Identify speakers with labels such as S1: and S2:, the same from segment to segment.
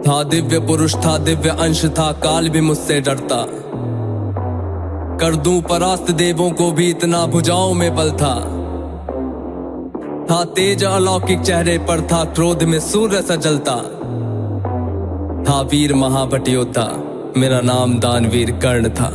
S1: था दिव्य पुरुष, था दिव्य अंश, था काल भी मुझसे डरता। कर दूं परास्त देवों को भी, इतना भुजाओं में बल था। तेज अलौकिक चेहरे पर, था क्रोध में सूर्य सा जलता। था वीर महाभट योद्धा, मेरा नाम दानवीर कर्ण था।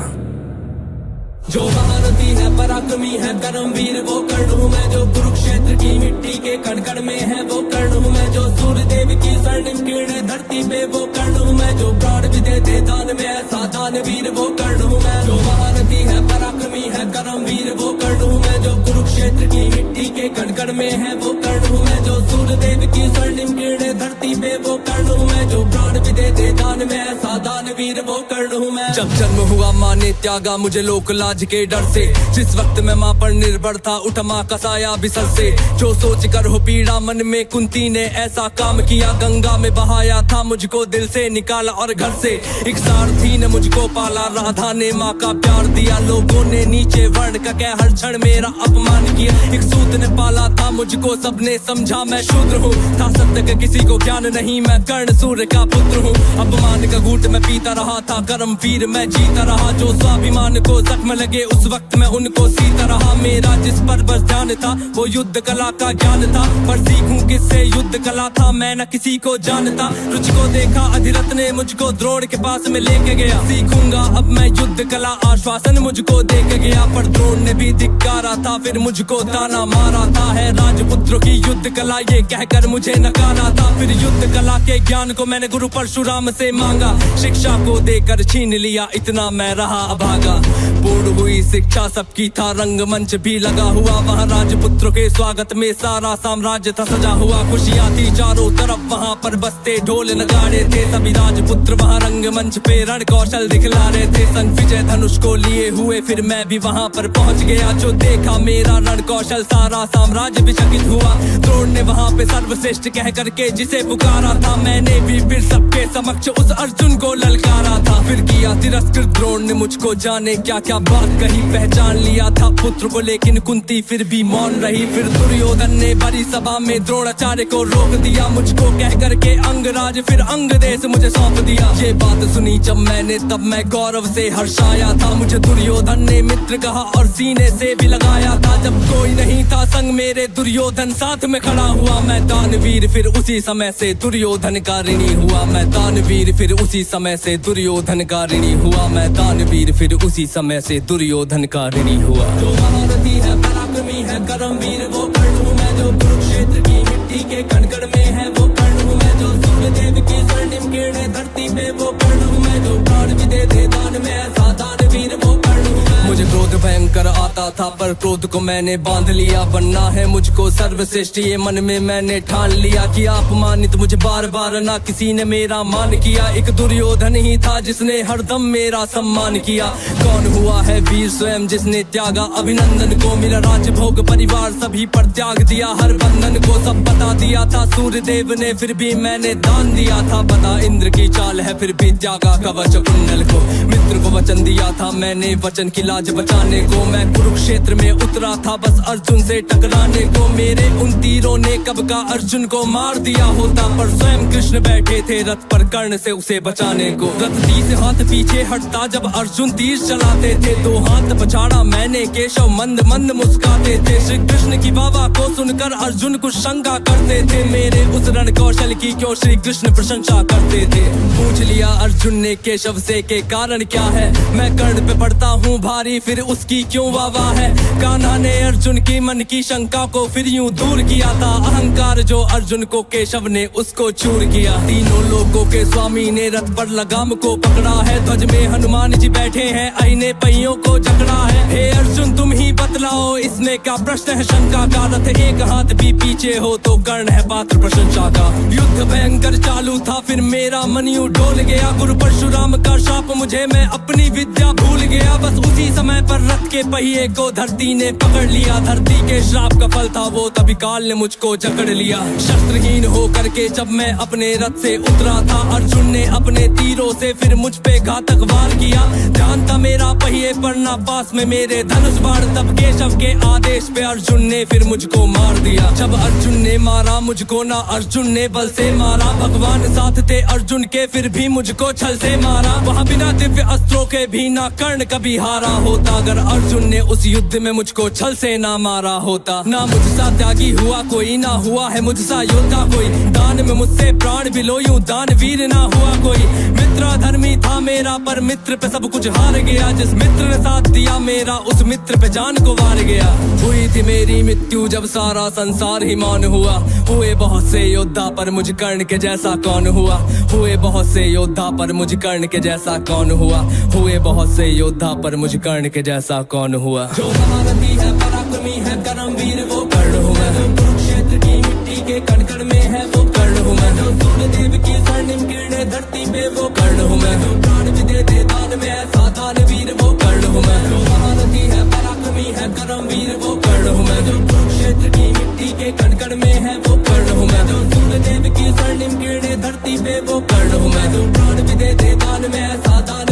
S1: जो महारथी है, पराक्रमी है, कर्मवीर वो कर्ण हूँ मैं। जो कुरुक्षेत्र की मिट्टी के कण कण में है वो कर्ण हूँ मैं। जो सूर्य देव की स्वर्णिम किरणें धरती पे वो कर्ण हूँ मैं। जो प्राण भी देते दान में ऐसा दानवीर वो कर्ण हूँ मैं। जो महारथी है, पराक्रमी है, कर्मवीर वो कर्ण हूँ मैं। जो कुरुक्षेत्र की मिट्टी के कण कण में है वो कर्ण हूँ मैं। जो सूर्य देव की स्वर्णिम किरणें धरती पे वो कर्ण हूँ मैं। जो प्राण भी देते दान में ऐसा दानवीर वो कर्ण हूँ मैं। जब जन्म हुआ माँ ने त्यागा मुझे लोक लाज के डर से। जिस वक्त मैं माँ पर निर्भर था, उठ माँ का साया बिसर से। जो सोच कर हो पीड़ा मन में, कुंती ने ऐसा काम किया। गंगा में बहाया था मुझको, दिल से निकाला और घर से। एक सारथी ने मुझको पाला, राधा ने माँ का प्यार दिया। लोगों ने नीचे वर्ण का कह हर क्षण मेरा अपमान किया। एक सूत ने पाला था मुझको, सबने समझा मैं शूद्र हूँ। था सत्य का किसी को ज्ञान नहीं, मैं कर्ण सूर्य का पुत्र हूँ। अपमान का घूंट मैं पीता रहा था, कर्मवीर मैं जीता रहा। जो स्वाभिमान को जख्म लगे उस वक्त मैं उनको सीता रहा। मेरा जिस पर बस ध्यान था वो युद्ध कला का ज्ञान था। पर सीखूं किससे युद्ध कला था, मैं न किसी को जानता। रुचि को देखा अधिरथ ने मुझको द्रोण के पास में लेके गया। सीखूंगा अब मैं युद्ध कला, आश्वासन मुझको दे के गया। पर द्रोण ने भी धिक्कारा था, फिर मुझको ताना मारा था। है राजपुत्रों की युद्ध कला ये कहकर मुझे नकारा था। फिर युद्ध कला के ज्ञान को मैंने गुरु परशुराम से मांगा। शिक्षा को देकर छीन लिया, इतना मैं रहा अभागा। पूर्ण हुई शिक्षा सबकी, था रंगमंच भी लगा हुआ। वहाँ राजपुत्रों के स्वागत में सारा साम्राज्य था सजा हुआ। खुशियाँ थी चारों तरफ, वहाँ पर बजते ढोल नगाड़े थे। सभी राजपुत्र वहाँ रंगमंच पे रण कौशल दिखला रहे थे। संग विजय धनुष को लिए हुए फिर मैं भी वहाँ पर पहुँच गया। जो देखा मेरा रण कौशल, सारा साम्राज्य भी चकित हुआ। द्रोण ने वहाँ पे सर्वश्रेष्ठ कह करके जिसे पुकारा था, मैंने भी फिर सबके समक्ष उस अर्जुन को ललकारा था। फिर किया तिरस्कृत द्रोण ने मुझको, जाने क्या क्या बात कही। पहचान लिया था पुत्र को, लेकिन कुंती फिर भी मौन रही। फिर दुर्योधन ने बड़ी सभा में द्रोणाचार्य को रोक दिया। मुझको कह करके अंगराज फिर अंग देश मुझे सौंप दिया। ये बात सुनी जब मैंने, तब मैं गौरव से हर्षाया था। मुझे दुर्योधन ने मित्र कहा और सीने से भी लगाया था। जब कोई नहीं था संग मेरे, दुर्योधन साथ में खड़ा हुआ। मैं दानवीर फिर उसी समय से दुर्योधन का ऋणी हुआ। मैं दानवीर फिर उसी समय से दुर्योधन का ऋणी हुआ। मैं दानवीर फिर उसी समय से दुर्योधन का ऋणी हुआ। जो महारथी है, पराक्रमी है, कर्मवीर वो कर्ण हूँ मैं। जो कुरुक्षेत्र की मिट्टी के कण कण में है वो कर्ण हूँ मैं। जो सूर्य देव की स्वर्णिम किरणें धरती पे वो कर्ण हूँ मैं। जो प्राण भी देते दान में ऐसा दानवीर वो कर्ण हूँ मैं। मुझे क्रोध भयंकर आता था, पर क्रोध को मैंने बांध लिया। बनना है मुझको सर्वश्रेष्ठ, ये मन में मैंने ठान लिया। कि अपमानित मुझे बार बार ना किसी ने मेरा मान किया। एक दुर्योधन ही था जिसने हरदम मेरा सम्मान किया। कौन हुआ है वीर स्वयं जिसने त्यागा अभिनंदन को। मेरा राजभोग परिवार सभी पर त्याग दिया, हर बंधन को सब बता दिया था। सूर्य देव ने फिर भी मैंने दान दिया था। बता इंद्र की चाल है फिर भी त्यागा कवच कुंडल को। मित्र को वचन दिया था मैंने, वचन की लाज बचाने को। मैं कुरुक्षेत्र में उतरा था बस अर्जुन से टकराने को। मेरे उन तीरों ने कब का अर्जुन को मार दिया होता, पर स्वयं कृष्ण बैठे थे रथ पर कर्ण से उसे बचाने को। रथ 30 हाथ पीछे हटता जब अर्जुन तीर चलाते थे। 2 हाथ पछाड़ा मैंने, केशव मंद मंद मुस्काते थे। श्री कृष्ण की वाह को सुनकर अर्जुन कुछ शंका करते थे। मेरे उस रण कौशल की क्यों श्री कृष्ण प्रशंसा करते थे। पूछ लिया अर्जुन ने केशव से के कारण क्या है। मैं कर्ण पे पड़ता हूँ भारी, फिर उसकी क्यों वाह है। कान्हा ने अर्जुन की मन की शंका को फिर यूं दूर किया था। अहंकार जो अर्जुन को केशव ने उसको चूर किया। तीनों लोगों के स्वामी ने रथ पर लगाम को पकड़ा है। ध्वज में हनुमान जी बैठे हैं, आईने पहियों को जकड़ा है। हे अर्जुन तुम ही बतलाओ इसमें क्या प्रश्न है शंका का। रथ एक हाथ भी पीछे हो तो कर्ण है पात्र प्रशंसा का। युद्ध भयंकर चालू था फिर मेरा मन यूं डोल गया। गुरु परशुराम का शाप मुझे, मैं अपनी विद्या भूल गया। बस उसी समय पर रथ के पहिए मुझको धरती ने पकड़ लिया। धरती के श्राप का फल था वो, तभी काल ने मुझको जकड़ लिया। शस्त्रहीन हो करके जब मैं अपने रथ से उतरा था, अर्जुन ने अपने तीरों से फिर मुझ पे घातक वार किया। ध्यान था मेरा पहिए पर ना पास में मेरे धनुष बाण, तब केशव के आदेश पे अर्जुन ने फिर मुझको मार दिया। जब अर्जुन ने मारा मुझको ना अर्जुन ने बल से मारा, भगवान साथ थे अर्जुन के फिर भी मुझको छल से मारा। वहाँ बिना दिव्य अस्त्रों के भी ना कर्ण कभी हारा होता, अगर अर्जुन ने उस युद्ध में मुझको छल से ना मारा होता। ना मुझसा त्यागी हुआ कोई, ना हुआ है मुझसा योद्धा कोई, दान में मुझसे प्राण भी लो यूं दानवीर ना हुआ कोई। मित्र धर्मी था मेरा पर मित्र पे सब कुछ हार गया, जिस मित्र ने साथ दिया मेरा उस मित्र पे जान को वार गया। हुई थी मेरी मृत्यु जब सारा संसार ही मौन हुआ, हुए बहुत से योद्धा पर मुझ कर्ण के जैसा कौन हुआ। हुए बहुत से योद्धा पर मुझ कर्ण के जैसा कौन हुआ, हुए बहुत से योद्धा पर मुझ कर्ण के जैसा कौन हुआ। जो महारथी है पराक्रमी है कर्मवीर वो कर्ण हूँ मैं, जो कुरुक्षेत्र की मिट्टी के कण कण में है वो कर्ण हूँ मैं, जो सूर्यदेव की स्वर्णिम किरणें धरती पे वो कर्ण हूँ मैं, जो प्राण भी दे दे दान में ऐसा दानवीर वो कर्ण हूँ मैं। जो महारथी है पराक्रमी है कर्मवीर वो कर्ण हूँ मैं, जो कुरुक्षेत्र की मिट्टी के कण कण में है वो कर्ण हूँ मैं, जो सूर्यदेव की स्वर्णिम किरणें धरती पे वो कर्ण हूँ मैं, जो प्राण भी दे दे दान में ऐसा दान